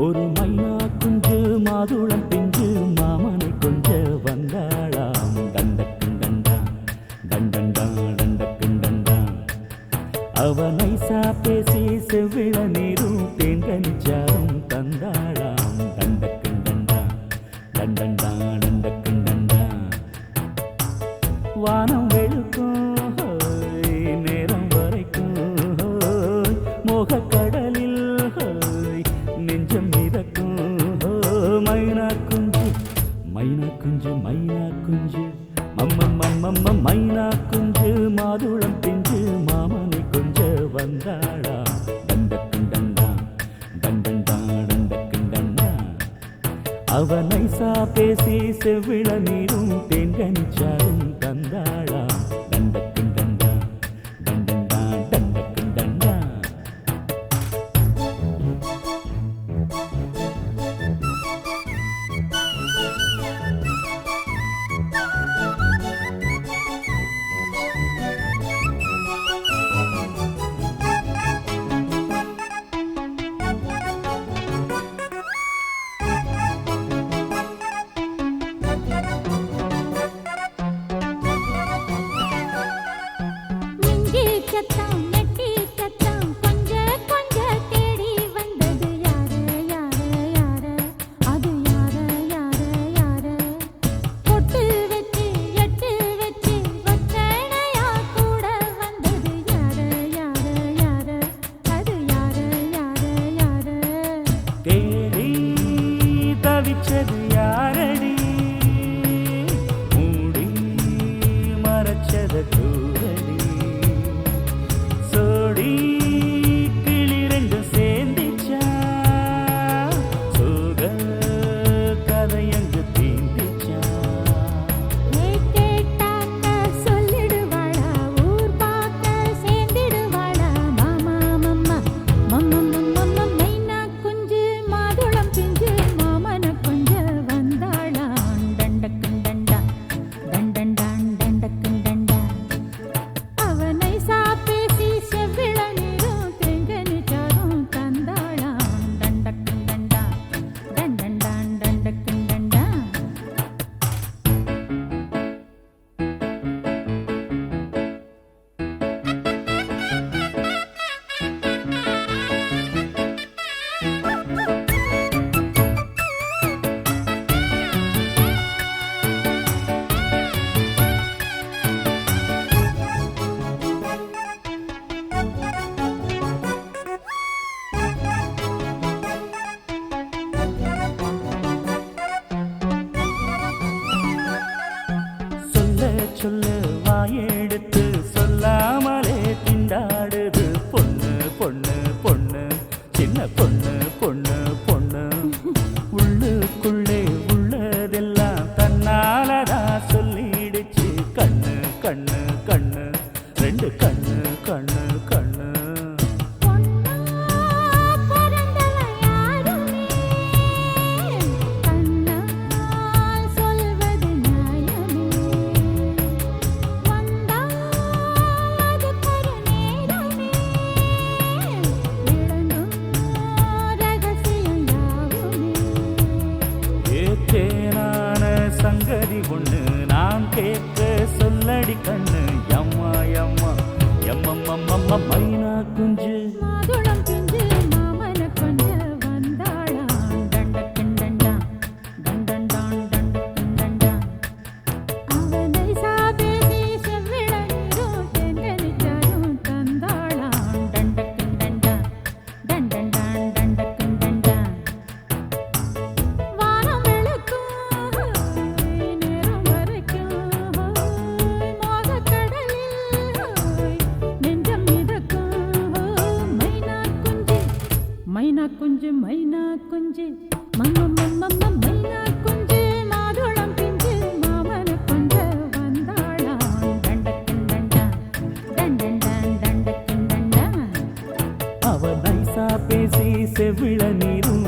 ஒரு மைனா குஞ்சு மாதுளம் பிஞ்சு மாமனை கொஞ்ச வந்தாளாம். டண்டக்குண்டண்டா டண்டண்டா டண்டக்குண்டண்டா. அவ நைசா பேசி செவ்விள நீரும் தேங்கனிச்சாரும் தந்தாளாம். டண்டக்குண்டண்டா டண்டண்டா டண்டக்குண்டண்டா. வானம் வெளுக்கும் நேரம் வரைக்கும் மோகக்கடலில் நெஞ்சம் மிதக்கும். மைனா குஞ்சு மைனா குஞ்சு மைனா குஞ்சு மம்மம்மம்மம்ம மைனா குஞ்சு மாதுளம் பிஞ்சு மாமனை கொஞ்ச வந்தாளா. டண்டக்குண்டண்டா டண்டண்டா டண்டக்குண்டண்டா. அவ நைசா பேசி செவ்விள நீரும் தேங்கனிச்சாரும் தந்தாளா. டண்டக்குண்டண்டா டண்டண்டா டண்டக்குண்டண்டா. தவிச்சது யாரடி மூடி மறைச்சத கூரடி சோடி கிளி ரெண்டும் சேர்ந்திச்சா சோக கதையங்கு தீந்திச்சா. சொல்ல வாயெடுத்து சொல்லாமலே திண்டாடுது பொண்ணு பொண்ணு பொண்ணு சின்ன பொண்ணு பொண்ணு பொண்ணு. உள்ளுக்குள்ளே உள்ளதெல்லாம் தன்னாலதா சொல்லிடுச்சு கண்ணு கண்ணு கண்ணு ரெண்டு கண்ணு கண்ணு கண்ணு. தேனான சங்கதி ஒண்ணு நான் கேட்க சொல்லடி கண்ணு. எம்மா எம்மா எம்மம்மம்மம்ம மைனா குஞ்சு மாதுளம் பிஞ்சு மாமன கொஞ்ச வந்தாளா. டண்டக்குண்டண்டா டண்டண்டா டண்டக்குண்டண்டா. அவ நைசா பேசி செவ்விள நீரும் தேங்கனிச்சாரும் தந்தாளா. டண்டக்குண்டண்டா டண்டண்டா டண்டக்குண்டண்டா. மைனா குஞ்சு மைனா குஞ்சு மம்மம்மம்மம்ம மைனா குஞ்சு மாதுளம் பிஞ்சு மாமன கொஞ்ச வந்தாளா. டண்டக்குண்டண்டா டண்டண்டா டண்டக்குண்டண்டா. அவ நைசா பேசி செவ்விள நீரும்